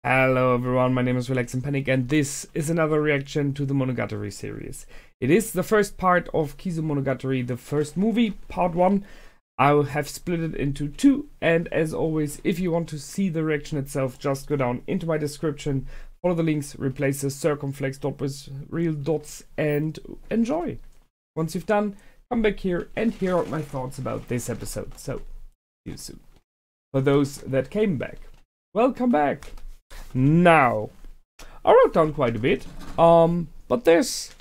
Hello everyone, my name is Relax and Panic, and this is another reaction to the Monogatari series. It is the first part of Kizumonogatari, the first movie, part 1. I will have split it into 2, and as always, if you want to see the reaction itself, just go down into my description, follow the links, replace the circumflex dot with real dots, and enjoy. Once you've done, come back here and hear out my thoughts about this episode. So, see you soon. For those that came back, welcome back! Now, I wrote down quite a bit, but there's,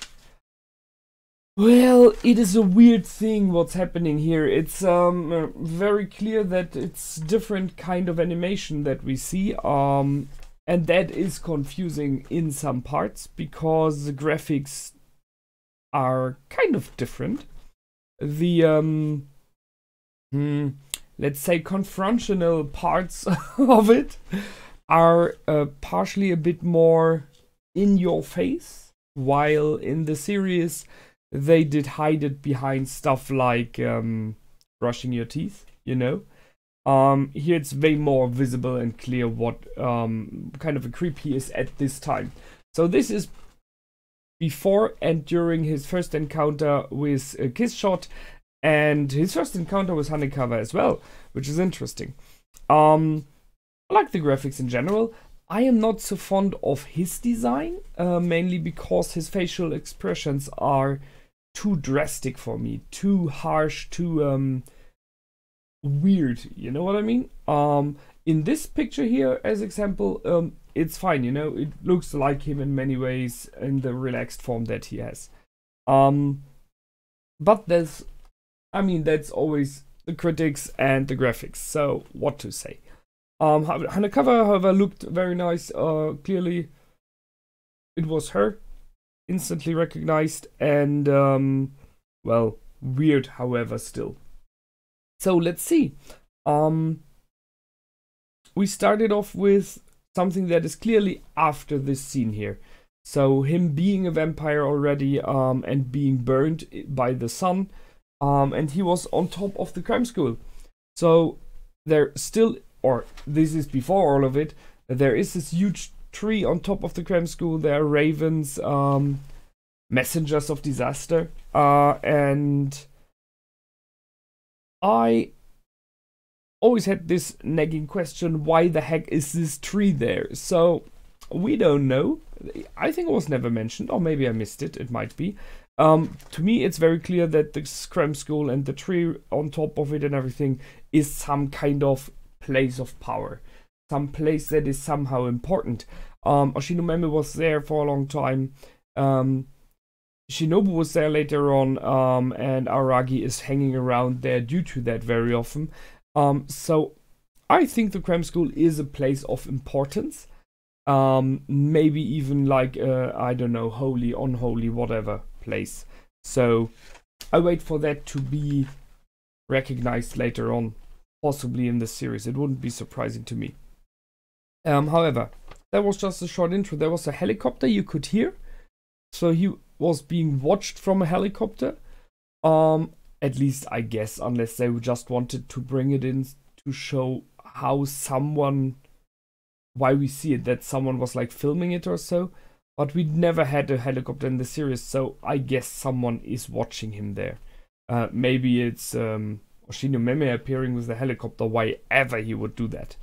well, it is a weird thing what's happening here. It's very clear that it's different kind of animation that we see, and that is confusing in some parts because the graphics are kind of different. The let's say confrontational parts of it are partially a bit more in your face, while in the series they did hide it behind stuff like brushing your teeth, you know. Here it's way more visible and clear what kind of a creep he is at this time. So this is before and during his first encounter with Kiss Shot and his first encounter with Hanekawa as well, which is interesting. I like the graphics in general. I am not so fond of his design, mainly because his facial expressions are too drastic for me, too harsh, too weird, you know what I mean? In this picture here, as example, it's fine, you know, it looks like him in many ways in the relaxed form that he has. But that's always the critics and the graphics, so what to say. Hanekawa, however, looked very nice. Clearly, it was her, instantly recognized, and well, weird, however, still. So let's see. We started off with something that is clearly after this scene here. So him being a vampire already, and being burned by the sun, and he was on top of the crime school. So there still, or this is before all of it, there is this huge tree on top of the crime school. There are ravens, messengers of disaster, and I always had this nagging question, why the heck is this tree there? So we don't know. I think it was never mentioned, or maybe I missed it, it might be. To me, it's very clear that the crime school and the tree on top of it and everything is some kind of place of power, some place that is somehow important. Oshinomeme was there for a long time. Shinobu was there later on, and Araragi is hanging around there due to that very often. So I think the crime school is a place of importance. Maybe even like I don't know, holy, unholy, whatever place. So I wait for that to be recognized later on. Possibly in the series, it wouldn't be surprising to me. However, that was just a short intro. There was a helicopter you could hear, so he was being watched from a helicopter. At least I guess, unless they just wanted to bring it in to show how someone, why we see it, that someone was like filming it or so. But we never had a helicopter in the series, so I guess someone is watching him there. Maybe it's Oshinomeme appearing with the helicopter, why ever he would do that.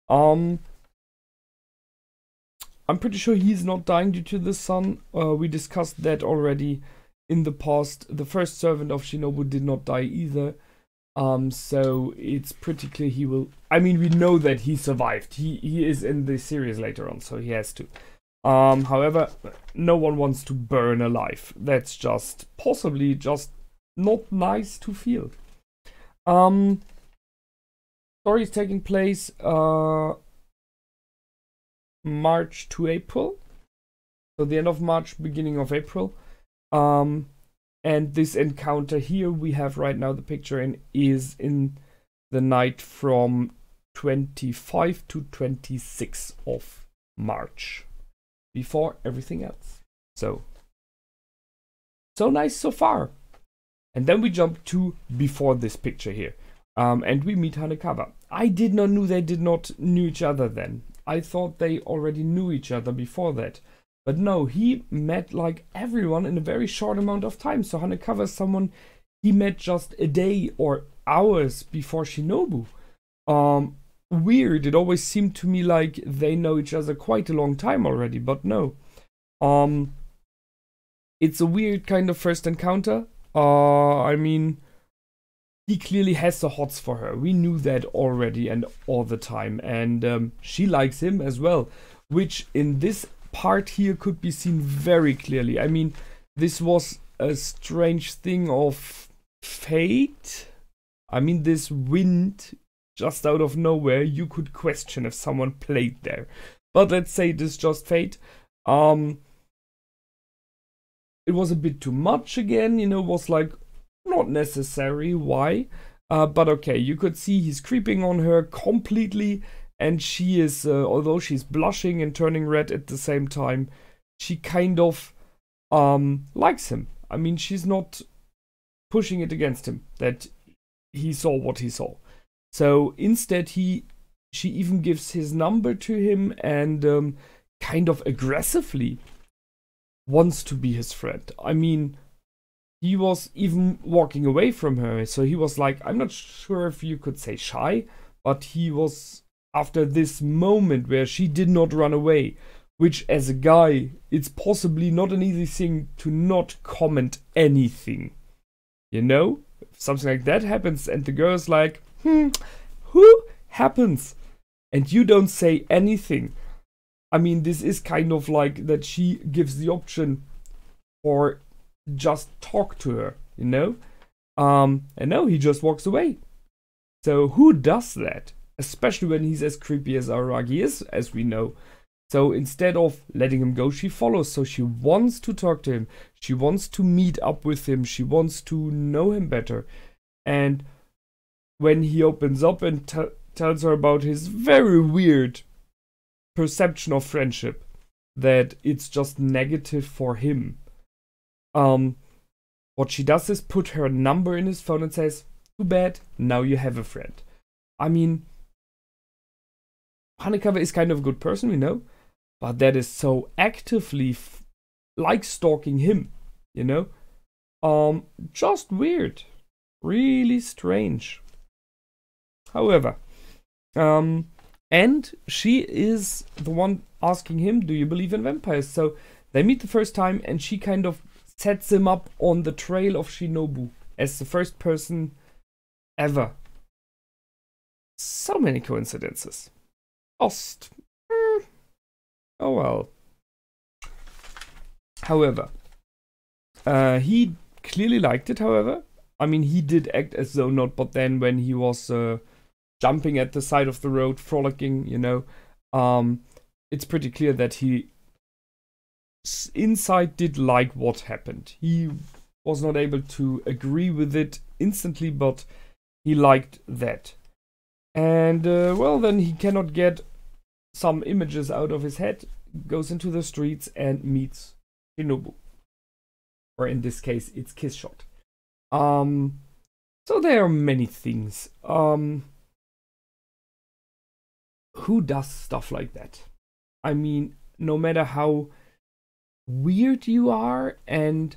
I'm pretty sure he's not dying due to the sun. We discussed that already in the past. The first servant of Shinobu did not die either. So it's pretty clear he will. I mean, we know that he survived. He is in the series later on, so he has to. However, no one wants to burn alive. That's just possibly just not nice to feel. Story is taking place March to April, so the end of March, beginning of April, and this encounter here we have right now, the picture in, is in the night from 25 to 26 of March, before everything else. So nice so far. And then we jump to before this picture here. And we meet Hanekawa. I did not know they did not knew each other then. I thought they already knew each other before that. But no, he met like everyone in a very short amount of time. So Hanekawa is someone he met just a day or hours before Shinobu. Weird. It always seemed to me like they know each other quite a long time already, but no. It's a weird kind of first encounter. I mean, he clearly has the hots for her. We knew that already and all the time. And she likes him as well, which in this part here could be seen very clearly. I mean, this was a strange thing of fate. I mean, this wind just out of nowhere, you could question if someone played there. But let's say this is just fate. It was a bit too much again, you know, was like not necessary. Why? But okay, you could see he's creeping on her completely, and she is, although she's blushing and turning red at the same time, she kind of likes him. I mean, she's not pushing it against him that he saw what he saw. So instead, she even gives his number to him and kind of aggressively wants to be his friend. I mean, he was even walking away from her. So he was like, I'm not sure if you could say shy, but he was after this moment where she did not run away, which as a guy, it's possibly not an easy thing to not comment anything. You know? If something like that happens and the girl's like, who happens? And you don't say anything. I mean, this is kind of like that she gives the option for just talk to her, you know? And no, he just walks away. So who does that? Especially when he's as creepy as Araragi is, as we know. So instead of letting him go, she follows. So she wants to talk to him. She wants to meet up with him. She wants to know him better. And when he opens up and tells her about his very weird perception of friendship, that it's just negative for him, what she does is put her number in his phone and says, too bad, now you have a friend. I mean, Hanekawa is kind of a good person, we know, but that is so actively like stalking him, you know? Just weird. Really strange. However, and she is the one asking him, do you believe in vampires? So they meet the first time and she kind of sets him up on the trail of Shinobu as the first person ever. So many coincidences. Lost. Oh well. However, he clearly liked it, however. I mean, he did act as though not, but then when he was jumping at the side of the road, frolicking, you know, it's pretty clear that he inside did like what happened. He was not able to agree with it instantly, but he liked that. And, well, then he cannot get some images out of his head, goes into the streets and meets Shinobu. Or in this case, it's Kiss Shot. So there are many things. Who does stuff like that? I mean, no matter how weird you are and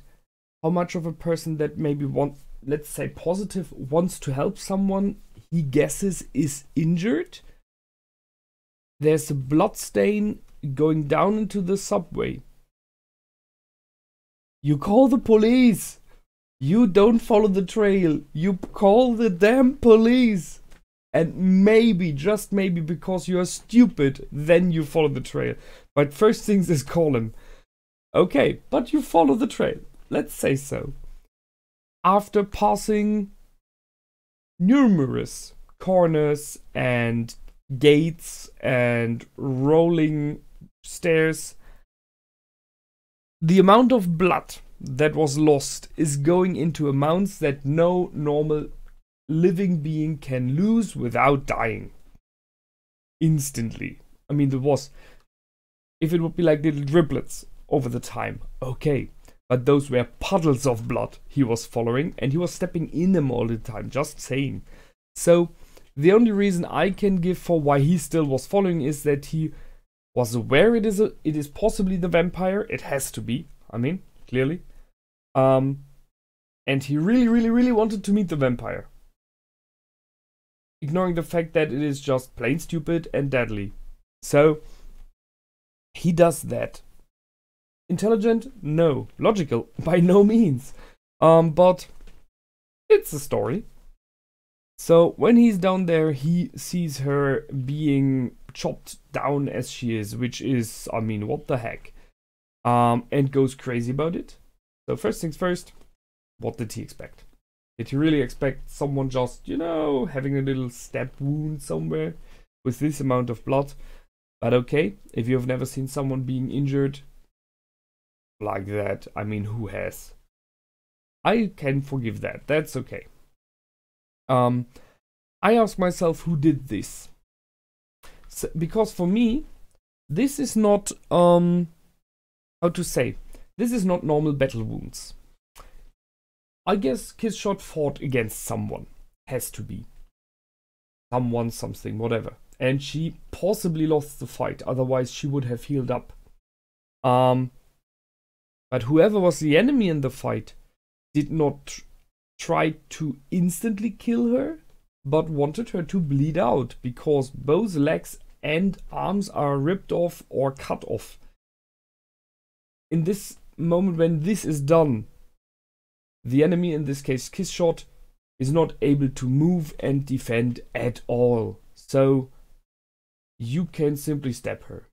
how much of a person that maybe let's say positive, wants to help someone he guesses is injured, there's a blood stain going down into the subway. You call the police. You don't follow the trail. You call the damn police. And maybe, just maybe, because you are stupid, then you follow the trail. But first things is call him. Okay, but you follow the trail. Let's say so. After passing numerous corners and gates and rolling stairs, the amount of blood that was lost is going into amounts that no normal living being can lose without dying instantly. I mean, there was, if it would be like little driblets over the time, okay, but those were puddles of blood he was following, and he was stepping in them all the time, just saying. So the only reason I can give for why he still was following is that he was aware it is possibly the vampire. It has to be, I mean, clearly. And he really, really, really wanted to meet the vampire. Ignoring the fact that it is just plain stupid and deadly. So, he does that. Intelligent? No. Logical? By no means. But it's a story. So, when he's down there, he sees her being chopped down as she is, which is, I mean, what the heck? And goes crazy about it. So, first things first, what did he expect? Did he really expect someone just, you know, having a little stab wound somewhere with this amount of blood? But okay, if you've never seen someone being injured like that, I mean, who has? I can forgive that. That's okay. I ask myself, who did this? So, because for me, this is not, how to say, this is not normal battle wounds. I guess Kizshot fought against someone. Has to be. Someone, something, whatever. And she possibly lost the fight, otherwise she would have healed up. But whoever was the enemy in the fight did not try to instantly kill her, but wanted her to bleed out, because both legs and arms are ripped off or cut off. In this moment when this is done, the enemy, in this case Kizshot, is not able to move and defend at all. So you can simply stab her,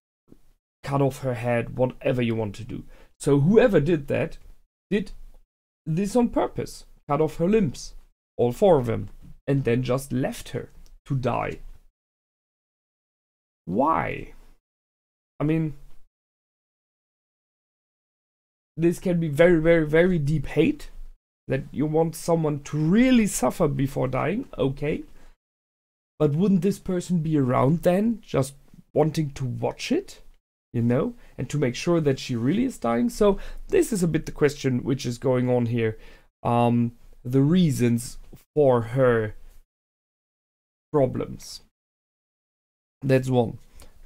cut off her head, whatever you want to do. So whoever did that did this on purpose. Cut off her limbs, all four of them, and then just left her to die. Why? I mean, this can be very, very, very deep hate. That you want someone to really suffer before dying, okay. But wouldn't this person be around then, just wanting to watch it, you know, and to make sure that she really is dying? So this is a bit the question which is going on here. The reasons for her problems. That's one.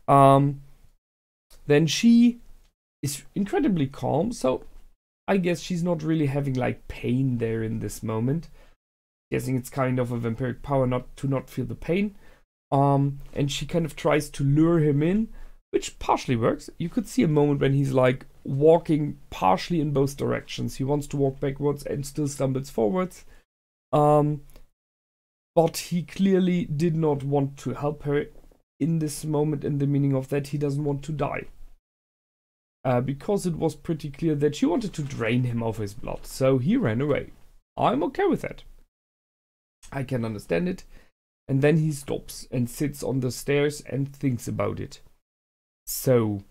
Then she is incredibly calm, so I guess she's not really having like pain there in this moment. Guessing it's kind of a vampiric power not to feel the pain. And she kind of tries to lure him in, which partially works. You could see a moment when he's like walking partially in both directions. He wants to walk backwards and still stumbles forwards. But he clearly did not want to help her in this moment, in the meaning of that he doesn't want to die. Because it was pretty clear that she wanted to drain him of his blood, so he ran away. I'm okay with that. I can understand it. And then he stops and sits on the stairs and thinks about it. So,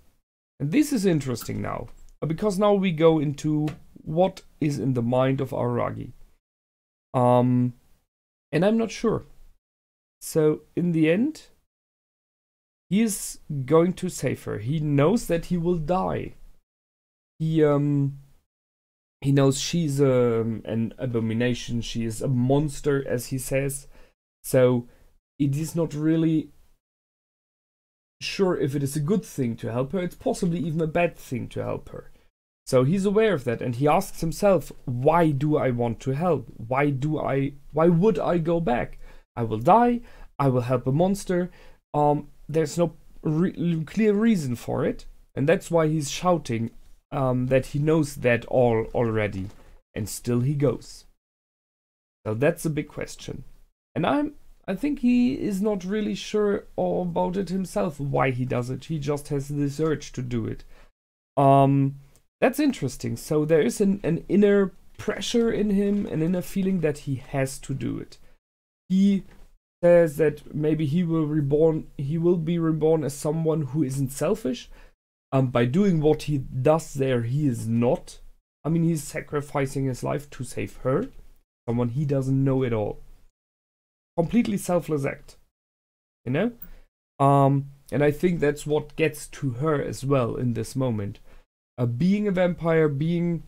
and this is interesting now, because now we go into what is in the mind of Araragi. And I'm not sure. So, in the end, he is going to save her. He knows that he will die. He knows she's an abomination. She is a monster, as he says. So it is not really sure if it is a good thing to help her. It's possibly even a bad thing to help her. So he's aware of that, and he asks himself, why do I want to help? Why would I go back? I will die. I will help a monster. There's no clear reason for it, and that's why he's shouting that he knows that all already, and still he goes. So that's a big question, and I think he is not really sure about it himself, why he does it. He just has this urge to do it. That's interesting. So there is an inner pressure in him, an inner feeling that he has to do it. He says that maybe he will be reborn as someone who isn't selfish. By doing what he does there, he is not. I mean, he's sacrificing his life to save her, someone he doesn't know at all. Completely selfless act, you know? And I think that's what gets to her as well in this moment. Being a vampire, being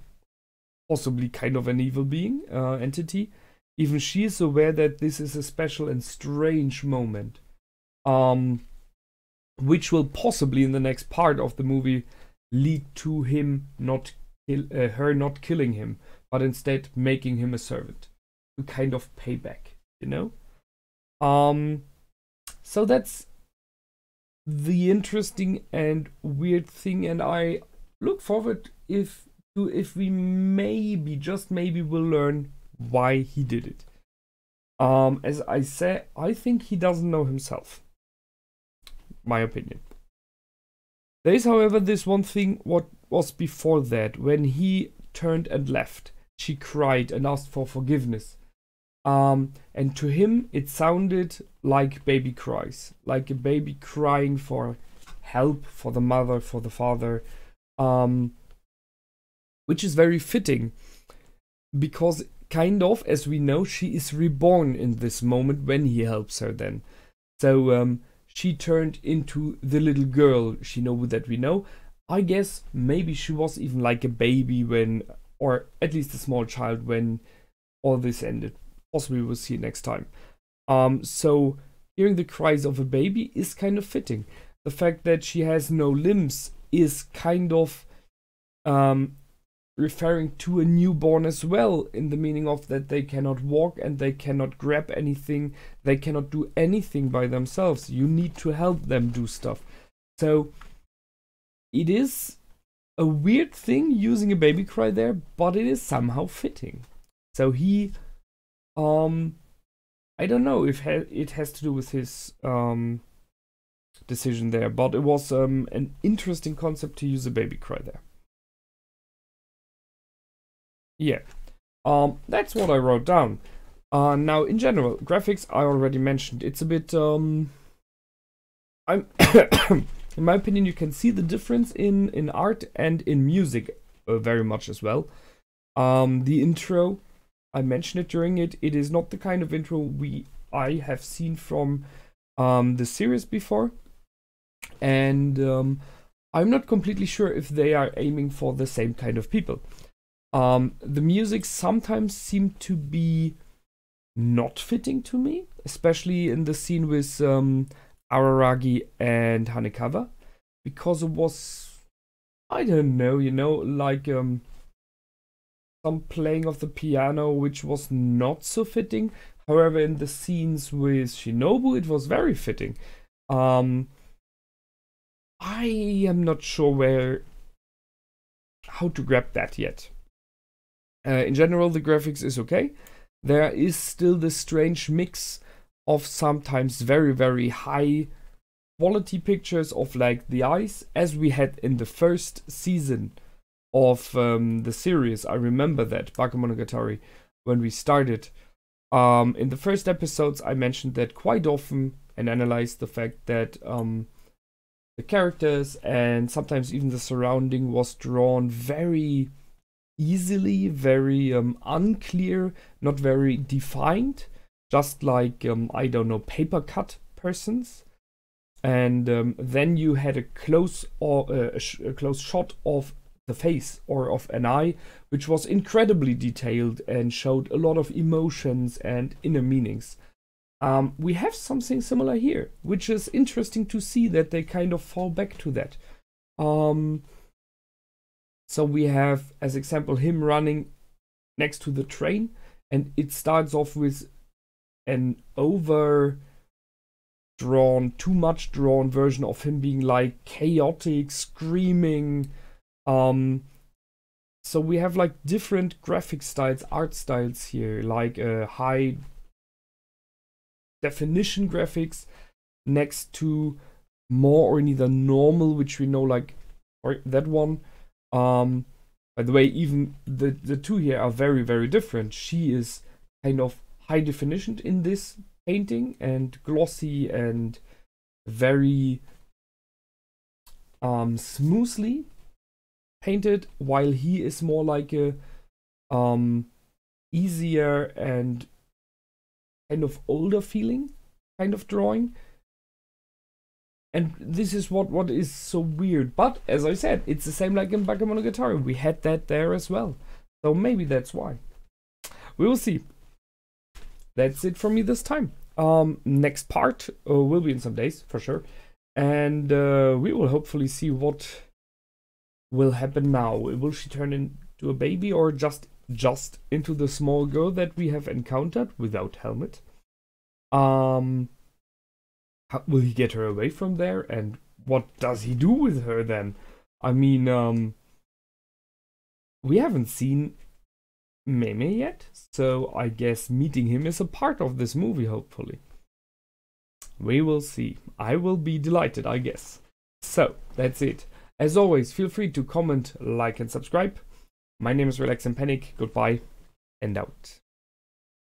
possibly kind of an evil being, entity, even she is aware that this is a special and strange moment. which will possibly in the next part of the movie lead to him not her not killing him, but instead making him a servant to kind of pay back, you know. So that's the interesting and weird thing, and I look forward if we maybe, just maybe, will learn why he did it. As I said, I think he doesn't know himself. My opinion. There is, however, this one thing what was before that. When he turned and left, she cried and asked for forgiveness. And to him, it sounded like baby cries. Like a baby crying for help, for the mother, for the father. Which is very fitting. Because, kind of, as we know, she is reborn in this moment when he helps her then. So, she turned into the little girl she know that we know. I guess maybe she was even like a baby when, or at least a small child when all this ended. Possibly we'll see next time. So hearing the cries of a baby is kind of fitting. The fact that she has no limbs is kind of referring to a newborn as well, in the meaning of that they cannot walk and they cannot grab anything, they cannot do anything by themselves. You need to help them do stuff. So it is a weird thing using a baby cry there, but it is somehow fitting. So he, I don't know if it has to do with his decision there, but it was an interesting concept to use a baby cry there. Yeah, that's what I wrote down. Now, in general, graphics I already mentioned. It's a bit, I'm in my opinion, you can see the difference in art and in music very much as well. The intro, I mentioned it during it. It is not the kind of intro I have seen from the series before, and I'm not completely sure if they are aiming for the same kind of people. The music sometimes seemed to be not fitting to me, especially in the scene with Araragi and Hanekawa, because it was, I don't know, you know, like some playing of the piano which was not so fitting. However, in the scenes with Shinobu, it was very fitting. I am not sure how to grab that yet. In general, the graphics is okay. There is still this strange mix of sometimes very, very high quality pictures of like the eyes, as we had in the first season of the series. I remember that, Bakemonogatari, when we started. In the first episodes, I mentioned that quite often and analyzed the fact that the characters and sometimes even the surrounding was drawn very easily, very unclear, not very defined, just like I don't know, paper cut persons. And then you had a close shot of the face or of an eye, which was incredibly detailed and showed a lot of emotions and inner meanings. We have something similar here, which is interesting to see that they kind of fall back to that. So we have, as example, him running next to the train, and it starts off with an too much drawn version of him being like chaotic, screaming. So we have like different graphic styles, art styles here, like high definition graphics next to more or neither normal, which we know, like, or that one. By the way, even the two here are very, very different. She is kind of high definition in this painting and glossy and very smoothly painted, while he is more like a easier and kind of older feeling kind of drawing. And this is what is so weird. But as I said, it's the same like in Bakemonogatari. We had that there as well. So maybe that's why. We will see. That's it from me this time. Next part will be in some days, for sure. And we will hopefully see what will happen now. Will she turn into a baby or just into the small girl that we have encountered without helmet? Will he get her away from there? And what does he do with her then? I mean, we haven't seen Meme yet, so I guess meeting him is a part of this movie, hopefully. We will see. I will be delighted, I guess. So, that's it. As always, feel free to comment, like, and subscribe. My name is Relax and Panic. Goodbye, and out.